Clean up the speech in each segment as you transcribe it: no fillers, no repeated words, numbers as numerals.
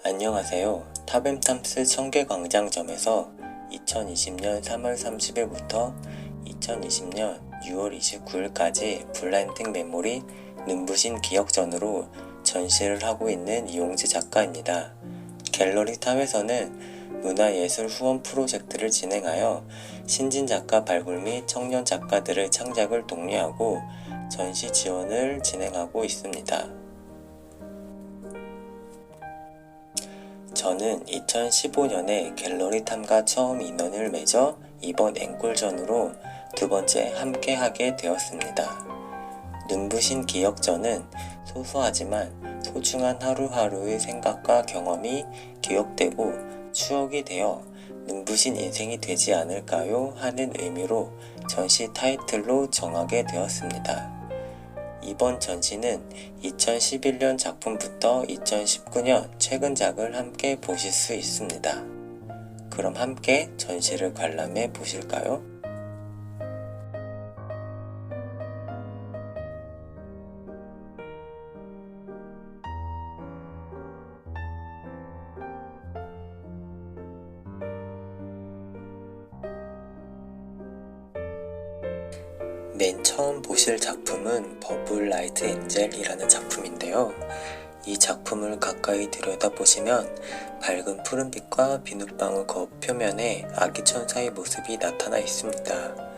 안녕하세요. 타뱀탐스 청계광장점에서 2020년 3월 30일부터 2020년 6월 29일까지 블라인딩 메모리 눈부신 기억전으로 전시를 하고 있는 이용재 작가입니다. 갤러리 탑에서는 문화예술 후원 프로젝트를 진행하여 신진 작가 발굴 및 청년 작가들의 창작을 독려하고 전시 지원을 진행하고 있습니다. 저는 2015년에 갤러리 탐과 처음 인연을 맺어 이번 앵콜전으로 두 번째 함께하게 되었습니다. 눈부신 기억전은 소소하지만 소중한 하루하루의 생각과 경험이 기억되고 추억이 되어 눈부신 인생이 되지 않을까요? 하는 의미로 전시 타이틀로 정하게 되었습니다. 이번 전시는 2011년 작품부터 2019년 최근작을 함께 보실 수 있습니다. 그럼 함께 전시를 관람해 보실까요? 맨 처음 보실 작품은 버블 라이트 엔젤이라는 작품인데요. 이 작품을 가까이 들여다보시면 밝은 푸른빛과 비눗방울 겉 표면에 아기 천사의 모습이 나타나 있습니다.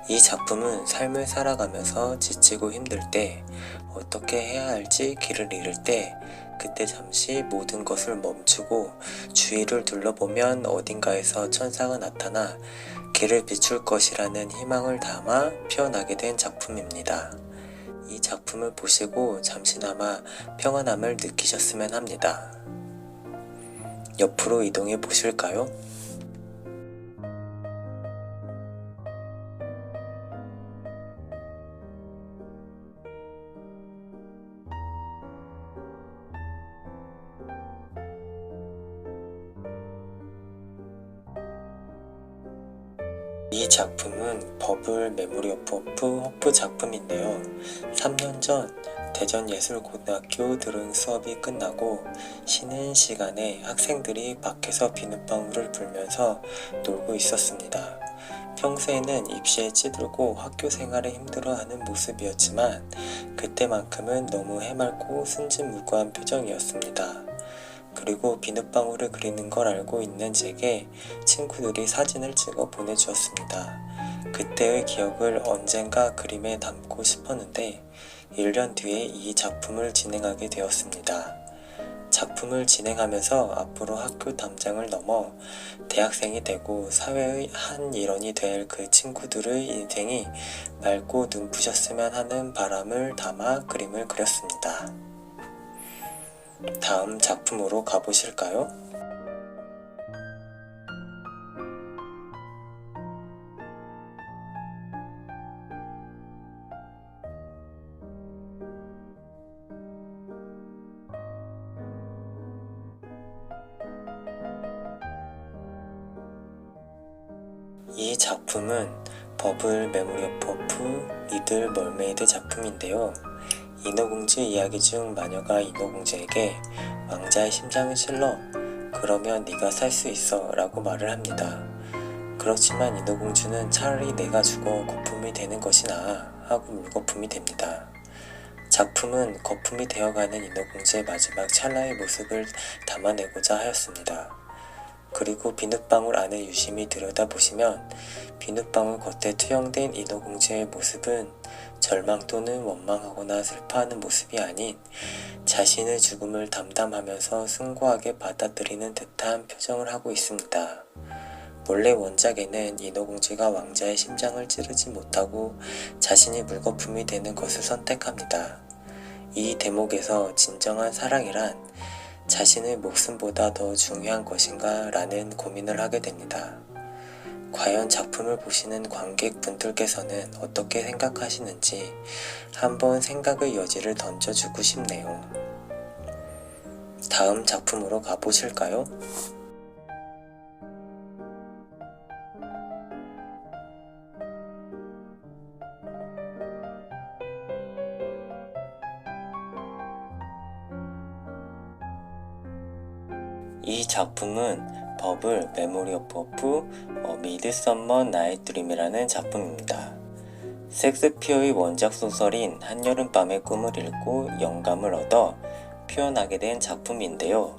이 작품은 삶을 살아가면서 지치고 힘들 때, 어떻게 해야 할지 길을 잃을 때, 그때 잠시 모든 것을 멈추고 주위를 둘러보면 어딘가에서 천사가 나타나 길을 비출 것이라는 희망을 담아 표현하게 된 작품입니다. 이 작품을 보시고 잠시나마 평안함을 느끼셨으면 합니다. 옆으로 이동해 보실까요? 이 작품은 버블 메모리 오브 호프 작품인데요. 3년 전 대전예술고등학교 드로잉 수업이 끝나고 쉬는 시간에 학생들이 밖에서 비눗방울을 불면서 놀고 있었습니다. 평소에는 입시에 찌들고 학교 생활에 힘들어하는 모습이었지만 그때만큼은 너무 해맑고 순진무구한 표정이었습니다. 그리고 비눗방울을 그리는 걸 알고 있는 제게 친구들이 사진을 찍어 보내주었습니다. 그때의 기억을 언젠가 그림에 담고 싶었는데 1년 뒤에 이 작품을 진행하게 되었습니다. 작품을 진행하면서 앞으로 학교 담장을 넘어 대학생이 되고 사회의 한 일원이 될 그 친구들의 인생이 맑고 눈부셨으면 하는 바람을 담아 그림을 그렸습니다. 다음 작품으로 가보실까요? 이 작품은 버블 메모리 오브 리들 멀메이드 작품인데요. 인어공주 이야기 중 마녀가 인어공주에게 왕자의 심장을 실러 그러면 네가 살 수 있어 라고 말을 합니다. 그렇지만 인어공주는 차라리 내가 죽어 거품이 되는 것이 나아 하고 물거품이 됩니다. 작품은 거품이 되어가는 인어공주의 마지막 찰나의 모습을 담아내고자 하였습니다. 그리고 비눗방울 안에 유심히 들여다보시면 비눗방울 겉에 투영된 인어공주의 모습은 절망 또는 원망하거나 슬퍼하는 모습이 아닌 자신의 죽음을 담담하면서 숭고하게 받아들이는 듯한 표정을 하고 있습니다. 원래 원작에는 인어공주가 왕자의 심장을 찌르지 못하고 자신이 물거품이 되는 것을 선택합니다. 이 대목에서 진정한 사랑이란 자신의 목숨보다 더 중요한 것인가 라는 고민을 하게 됩니다. 과연 작품을 보시는 관객분들께서는 어떻게 생각하시는지 한번 생각의 여지를 던져주고 싶네요. 다음 작품으로 가보실까요? 이 작품은 버블 메모리 오브 미드서머 나이트 드림이라는 작품입니다. 섹스피어의 원작 소설인 한여름밤의 꿈을 읽고 영감을 얻어 표현하게 된 작품인데요.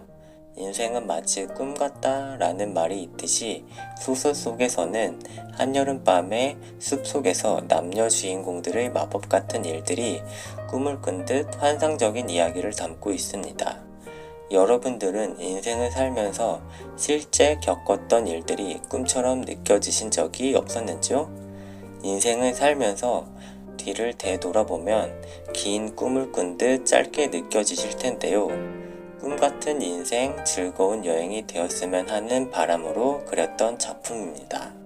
인생은 마치 꿈 같다 라는 말이 있듯이 소설 속에서는 한여름밤의 숲속에서 남녀 주인공들의 마법 같은 일들이 꿈을 꾼 듯 환상적인 이야기를 담고 있습니다. 여러분들은 인생을 살면서 실제 겪었던 일들이 꿈처럼 느껴지신 적이 없었는지요? 인생을 살면서 뒤를 되돌아보면 긴 꿈을 꾼 듯 짧게 느껴지실 텐데요. 꿈 같은 인생, 즐거운 여행이 되었으면 하는 바람으로 그렸던 작품입니다.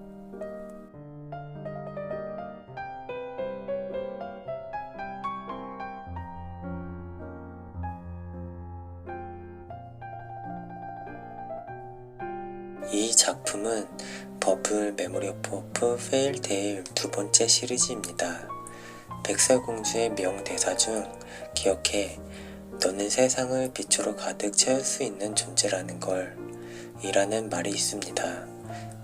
이 작품은 버블 메모리 오브 페일테일 두 번째 시리즈입니다. 백설공주의 명대사 중 기억해, 너는 세상을 빛으로 가득 채울 수 있는 존재라는 걸 이라는 말이 있습니다.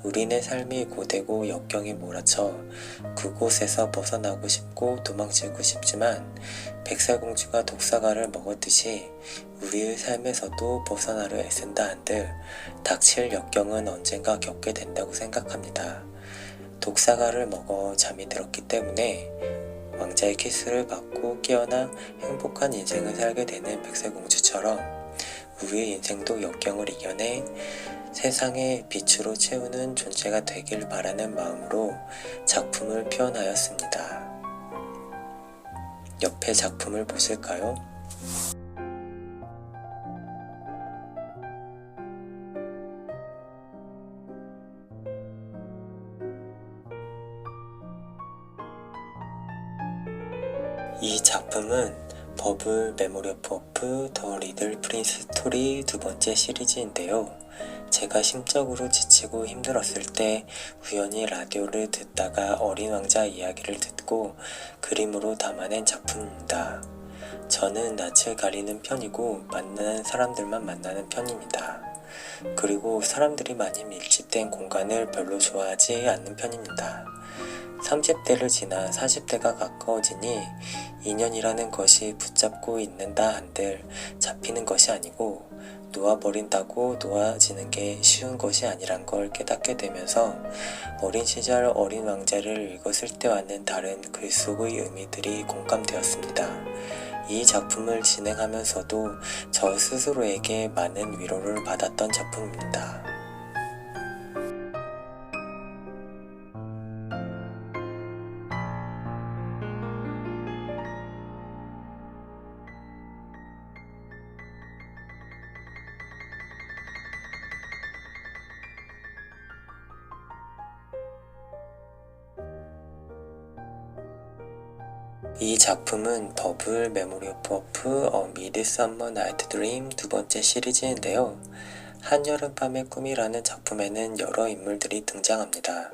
우리네 삶이 고되고 역경이 몰아쳐 그곳에서 벗어나고 싶고 도망치고 싶지만 백설공주가 독사과를 먹었듯이 우리의 삶에서도 벗어나려 애쓴다 한들 닥칠 역경은 언젠가 겪게 된다고 생각합니다. 독사과를 먹어 잠이 들었기 때문에 왕자의 키스를 받고 깨어나 행복한 인생을 살게 되는 백설공주처럼 우리의 인생도 역경을 이겨내 세상의 빛으로 채우는 존재가 되길 바라는 마음으로 작품을 표현하였습니다. 옆에 작품을 보실까요? 이 작품은 버블 메모리 오브 더 리들 프린스 스토리 두 번째 시리즈인데요. 제가 심적으로 지치고 힘들었을 때 우연히 라디오를 듣다가 어린 왕자 이야기를 듣고 그림으로 담아낸 작품입니다. 저는 낯을 가리는 편이고 만나는 사람들만 만나는 편입니다. 그리고 사람들이 많이 밀집된 공간을 별로 좋아하지 않는 편입니다. 30대를 지나 40대가 가까워지니 인연이라는 것이 붙잡고 있는다 한들 잡히는 것이 아니고 놓아버린다고 놓아지는 게 쉬운 것이 아니란 걸 깨닫게 되면서 어린 시절 어린 왕자를 읽었을 때와는 다른 글 속의 의미들이 공감되었습니다. 이 작품을 진행하면서도 저 스스로에게 많은 위로를 받았던 작품입니다. 이 작품은 버블 메모리 오브 미드서머 나이트 드림 두 번째 시리즈인데요. 한여름밤의 꿈이라는 작품에는 여러 인물들이 등장합니다.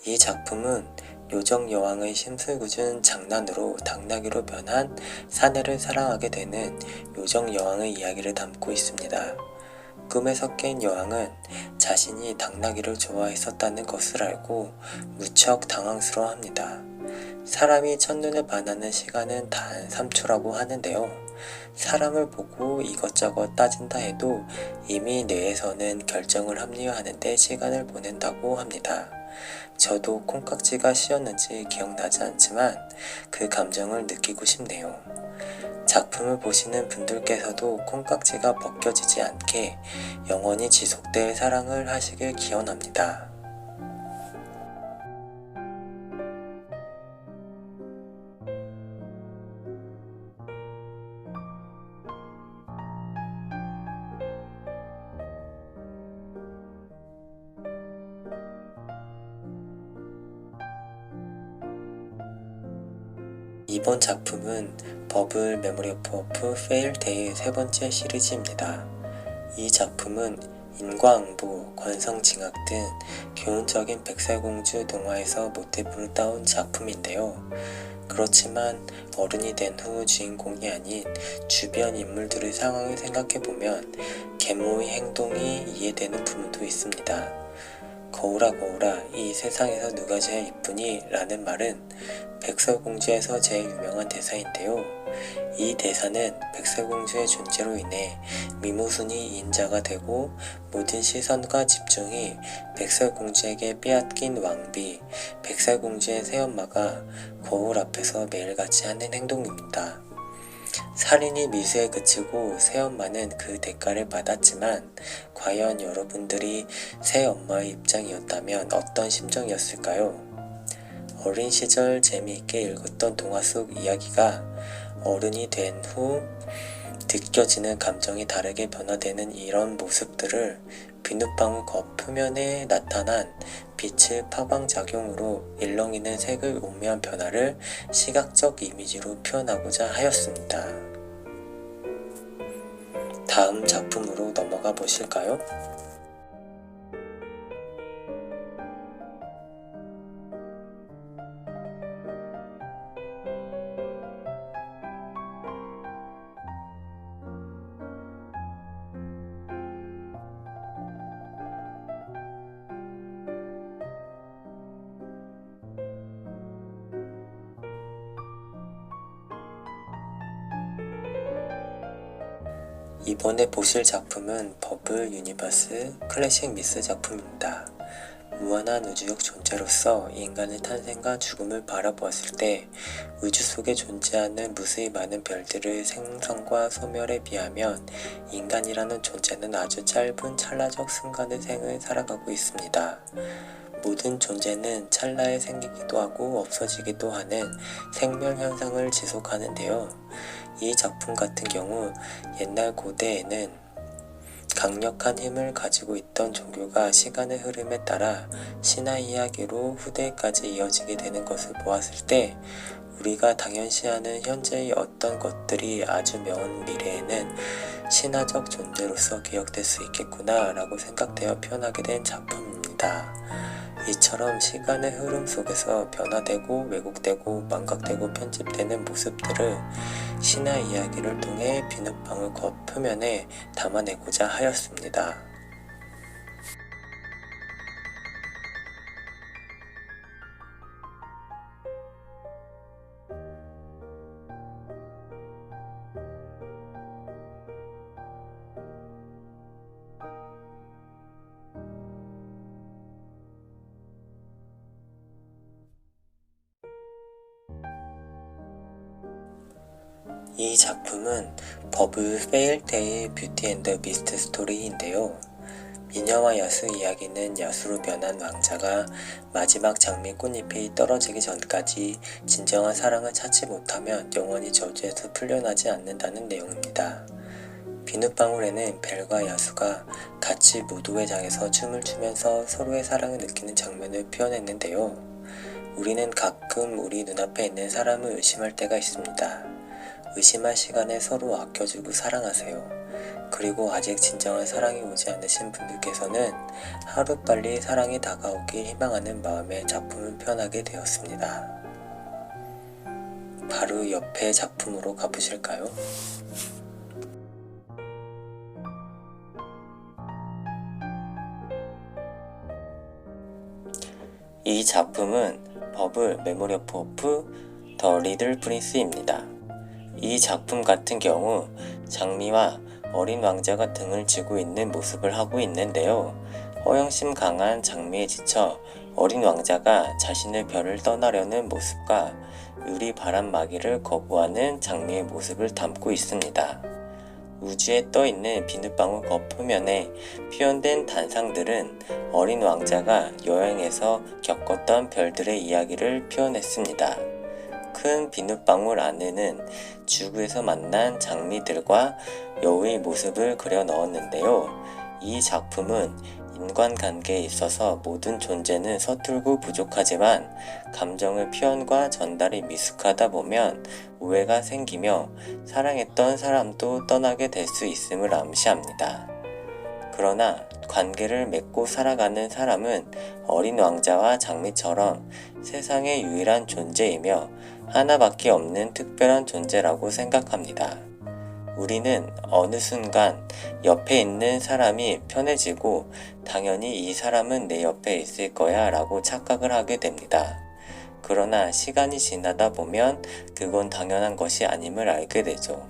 이 작품은 요정 여왕의 심술궂은 장난으로 당나귀로 변한 사내를 사랑하게 되는 요정 여왕의 이야기를 담고 있습니다. 꿈에서 깬 여왕은 자신이 당나귀를 좋아했었다는 것을 알고 무척 당황스러워합니다. 사람이 첫눈에 반하는 시간은 단 3초라고 하는데요. 사람을 보고 이것저것 따진다 해도 이미 뇌에서는 결정을 합리화하는데 시간을 보낸다고 합니다. 저도 콩깍지가 씌었는지 기억나지 않지만 그 감정을 느끼고 싶네요. 작품을 보시는 분들께서도 콩깍지가 벗겨지지 않게 영원히 지속될 사랑을 하시길 기원합니다. 이번 작품은 버블 메모리 오브 어프 페일 데이의 세 번째 시리즈입니다. 이 작품은 인과응보, 권성징악 등 교훈적인 백설공주 동화에서 모티브를 따온 작품인데요. 그렇지만 어른이 된 후 주인공이 아닌 주변 인물들의 상황을 생각해보면 계모의 행동이 이해되는 부분도 있습니다. 거울아 거울아 이 세상에서 누가 제일 이쁘니? 라는 말은 백설공주에서 제일 유명한 대사인데요. 이 대사는 백설공주의 존재로 인해 미모순이 인자가 되고 모든 시선과 집중이 백설공주에게 빼앗긴 왕비, 백설공주의 새엄마가 거울 앞에서 매일같이 하는 행동입니다. 살인이 미수에 그치고 새엄마는 그 대가를 받았지만 과연 여러분들이 새엄마의 입장이었다면 어떤 심정이었을까요? 어린 시절 재미있게 읽었던 동화 속 이야기가 어른이 된 후 느껴지는 감정이 다르게 변화되는 이런 모습들을 비눗방울 겉 표면에 나타난 빛의 파광작용으로 일렁이는 색의 오묘한 변화를 시각적 이미지로 표현하고자 하였습니다. 다음 작품으로 넘어가 보실까요? 이번에 보실 작품은 버블 유니버스 클래식 미스 작품입니다. 무한한 우주적 존재로서 인간의 탄생과 죽음을 바라보았을 때 우주 속에 존재하는 무수히 많은 별들의 생성과 소멸에 비하면 인간이라는 존재는 아주 짧은 찰나적 순간의 생을 살아가고 있습니다. 모든 존재는 찰나에 생기기도 하고 없어지기도 하는 생멸현상을 지속하는데요. 이 작품 같은 경우 옛날 고대에는 강력한 힘을 가지고 있던 종교가 시간의 흐름에 따라 신화 이야기로 후대까지 이어지게 되는 것을 보았을 때 우리가 당연시하는 현재의 어떤 것들이 아주 먼 미래에는 신화적 존재로서 기억될 수 있겠구나 라고 생각되어 표현하게 된 작품입니다. 이처럼 시간의 흐름 속에서 변화되고 왜곡되고 망각되고 편집되는 모습들을 신화 이야기를 통해 비눗방울 겉 표면에 담아내고자 하였습니다. 이 작품은 버블 페일테일 뷰티 앤더 비스트 스토리인데요. 미녀와 야수 이야기는 야수로 변한 왕자가 마지막 장미 꽃잎이 떨어지기 전까지 진정한 사랑을 찾지 못하면 영원히 저주에서 풀려나지 않는다는 내용입니다. 비눗방울에는 벨과 야수가 같이 무도회 장에서 춤을 추면서 서로의 사랑을 느끼는 장면을 표현했는데요. 우리는 가끔 우리 눈앞에 있는 사람을 의심할 때가 있습니다. 의심할 시간에 서로 아껴주고 사랑하세요. 그리고 아직 진정한 사랑이 오지 않으신 분들께서는 하루빨리 사랑이 다가오길 희망하는 마음에 작품을 표현하게 되었습니다. 바로 옆에 작품으로 가보실까요? 이 작품은 버블 메모리 오브 어프 더 리들 프린스입니다. 이 작품 같은 경우 장미와 어린 왕자가 등을 쥐고 있는 모습을 하고 있는데요. 허영심 강한 장미에 지쳐 어린 왕자가 자신의 별을 떠나려는 모습과 유리 바람막이를 거부하는 장미의 모습을 담고 있습니다. 우주에 떠있는 비눗방울 겉표면에 표현된 단상들은 어린 왕자가 여행에서 겪었던 별들의 이야기를 표현했습니다. 큰 비눗방울 안에는 지구에서 만난 장미들과 여우의 모습을 그려 넣었는데요. 이 작품은 인간관계에 있어서 모든 존재는 서툴고 부족하지만 감정의 표현과 전달이 미숙하다 보면 오해가 생기며 사랑했던 사람도 떠나게 될 수 있음을 암시합니다. 그러나 관계를 맺고 살아가는 사람은 어린 왕자와 장미처럼 세상의 유일한 존재이며 하나밖에 없는 특별한 존재라고 생각합니다. 우리는 어느 순간 옆에 있는 사람이 편해지고 당연히 이 사람은 내 옆에 있을 거야 라고 착각을 하게 됩니다. 그러나 시간이 지나다 보면 그건 당연한 것이 아님을 알게 되죠.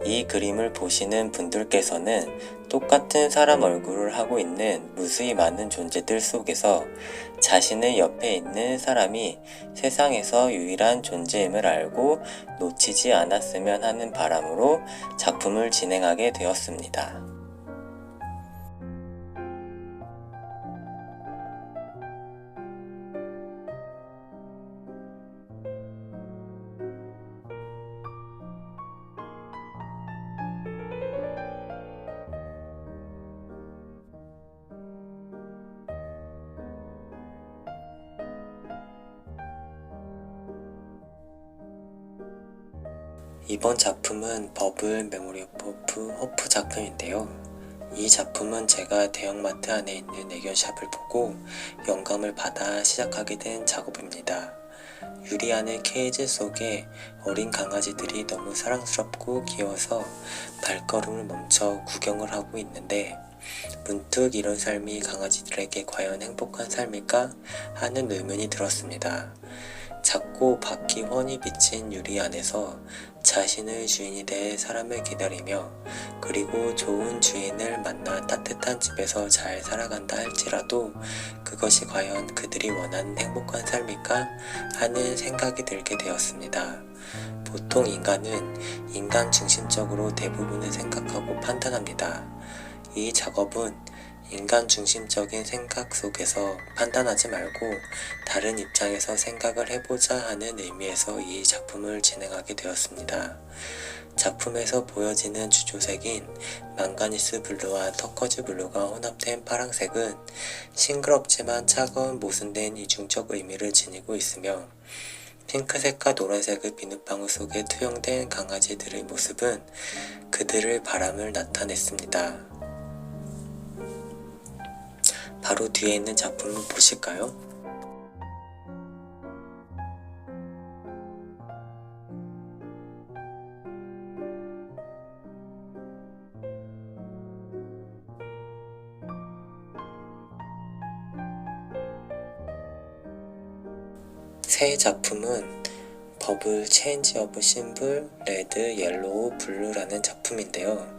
이 그림을 보시는 분들께서는 똑같은 사람 얼굴을 하고 있는 무수히 많은 존재들 속에서 자신의 옆에 있는 사람이 세상에서 유일한 존재임을 알고 놓치지 않았으면 하는 바람으로 작품을 진행하게 되었습니다. 이번 작품은 버블 메모리 오브 호프 작품인데요. 이 작품은 제가 대형마트 안에 있는 애견샵을 보고 영감을 받아 시작하게 된 작업입니다. 유리 안의 케이지 속에 어린 강아지들이 너무 사랑스럽고 귀여워서 발걸음을 멈춰 구경을 하고 있는데 문득 이런 삶이 강아지들에게 과연 행복한 삶일까 하는 의문이 들었습니다. 작고 밝기 훤히 비친 유리 안에서 자신의 주인이 될 사람을 기다리며 그리고 좋은 주인을 만나 따뜻한 집에서 잘 살아간다 할지라도 그것이 과연 그들이 원하는 행복한 삶일까 하는 생각이 들게 되었습니다. 보통 인간은 인간 중심적으로 대부분을 생각하고 판단합니다. 이 작업은 인간 중심적인 생각 속에서 판단하지 말고 다른 입장에서 생각을 해보자 하는 의미에서 이 작품을 진행하게 되었습니다. 작품에서 보여지는 주조색인 망가니스 블루와 터커즈 블루가 혼합된 파랑색은 싱그럽지만 차가운 모순된 이중적 의미를 지니고 있으며 핑크색과 노란색의 비눗방울 속에 투영된 강아지들의 모습은 그들의 바람을 나타냈습니다. 바로 뒤에 있는 작품을 보실까요? 새 작품은 버블 체인지 오브 심블 레드, 옐로우, 블루라는 작품인데요.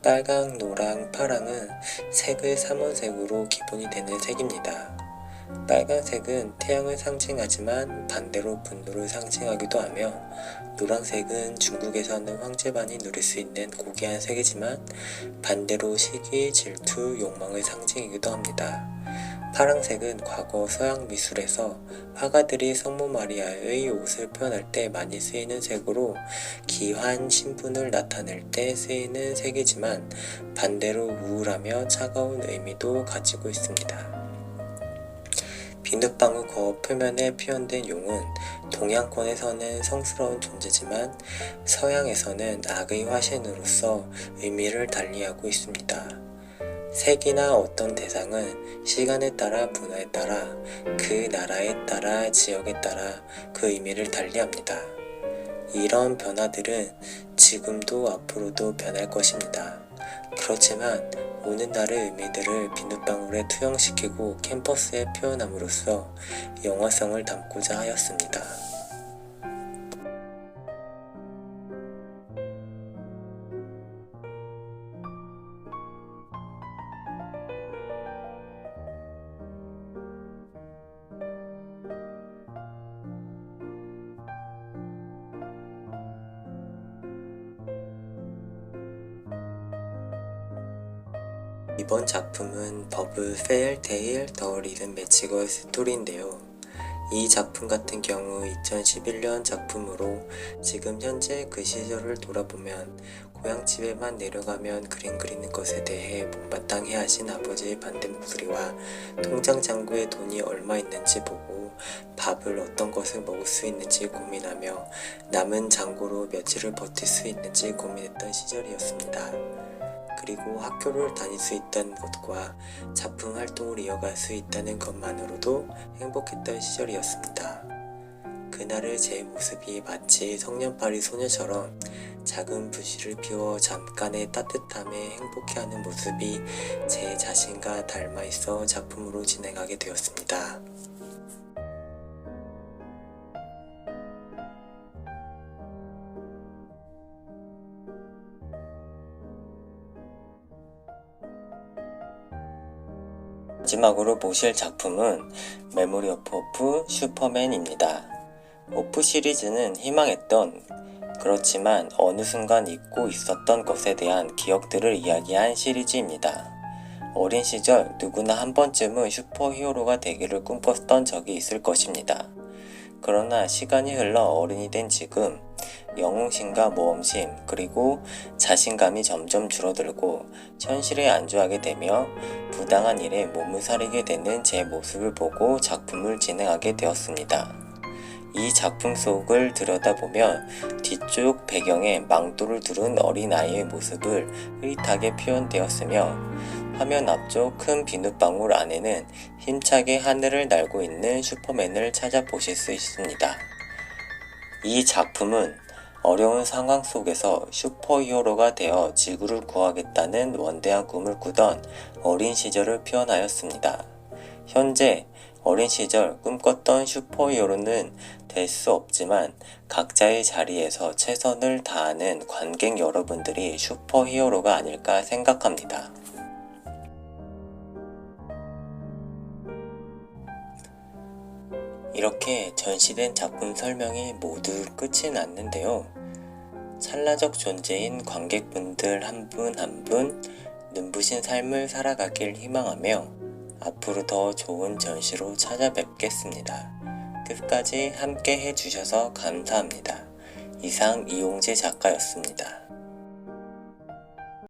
빨강, 노랑, 파랑은 색의 3원색으로 기본이 되는 색입니다. 빨간색은 태양을 상징하지만 반대로 분노를 상징하기도 하며 노란색은 중국에서는 황제반이 누릴 수 있는 고귀한 색이지만 반대로 시기, 질투, 욕망의 상징이기도 합니다. 파랑색은 과거 서양 미술에서 화가들이 성모 마리아의 옷을 표현할 때 많이 쓰이는 색으로 기환, 신분을 나타낼 때 쓰이는 색이지만 반대로 우울하며 차가운 의미도 가지고 있습니다. 비눗방울 거업 표면에 표현된 용은 동양권에서는 성스러운 존재지만 서양에서는 악의 화신으로서 의미를 달리하고 있습니다. 색이나 어떤 대상은 시간에 따라 문화에 따라 그 나라에 따라 지역에 따라 그 의미를 달리합니다. 이런 변화들은 지금도 앞으로도 변할 것입니다. 그렇지만 오늘날의 의미들을 비눗방울에 투영시키고 캔버스에 표현함으로써 영화성을 담고자 하였습니다. 이번 작품은 버블 페어테일 더 리듬 매치걸 스토리인데요. 이 작품 같은 경우 2011년 작품으로 지금 현재 그 시절을 돌아보면 고향집에만 내려가면 그림 그리는 것에 대해 못마땅해 하신 아버지의 반대 목소리와 통장 잔고에 돈이 얼마 있는지 보고 밥을 어떤 것을 먹을 수 있는지 고민하며 남은 잔고로 며칠을 버틸 수 있는지 고민했던 시절이었습니다. 그리고 학교를 다닐 수 있다는 것과 작품 활동을 이어갈 수 있다는 것만으로도 행복했던 시절이었습니다. 그날의 제 모습이 마치 성년파리 소녀처럼 작은 부시를 피워 잠깐의 따뜻함에 행복해하는 모습이 제 자신과 닮아있어 작품으로 진행하게 되었습니다. 마지막으로 보실 작품은 메모리 오프 오프 슈퍼맨입니다. 오프 시리즈는 희망했던, 그렇지만 어느 순간 잊고 있었던 것에 대한 기억들을 이야기한 시리즈입니다. 어린 시절 누구나 한 번쯤은 슈퍼히어로가 되기를 꿈꿨던 적이 있을 것입니다. 그러나 시간이 흘러 어른이 된 지금 영웅심과 모험심 그리고 자신감이 점점 줄어들고 현실에 안주하게 되며 부당한 일에 몸을 사리게 되는 제 모습을 보고 작품을 진행하게 되었습니다. 이 작품 속을 들여다보면 뒤쪽 배경에 망토를 두른 어린아이의 모습을 흐릿하게 표현되었으며 화면 앞쪽 큰 비눗방울 안에는 힘차게 하늘을 날고 있는 슈퍼맨을 찾아보실 수 있습니다. 이 작품은 어려운 상황 속에서 슈퍼히어로가 되어 지구를 구하겠다는 원대한 꿈을 꾸던 어린 시절을 표현하였습니다. 현재 어린 시절 꿈꿨던 슈퍼히어로는 될 수 없지만 각자의 자리에서 최선을 다하는 관객 여러분들이 슈퍼히어로가 아닐까 생각합니다. 이렇게 전시된 작품 설명이 모두 끝이 났는데요. 찰나적 존재인 관객분들 한 분 한 분 눈부신 삶을 살아가길 희망하며 앞으로 더 좋은 전시로 찾아뵙겠습니다. 끝까지 함께 해주셔서 감사합니다. 이상 이용재 작가였습니다.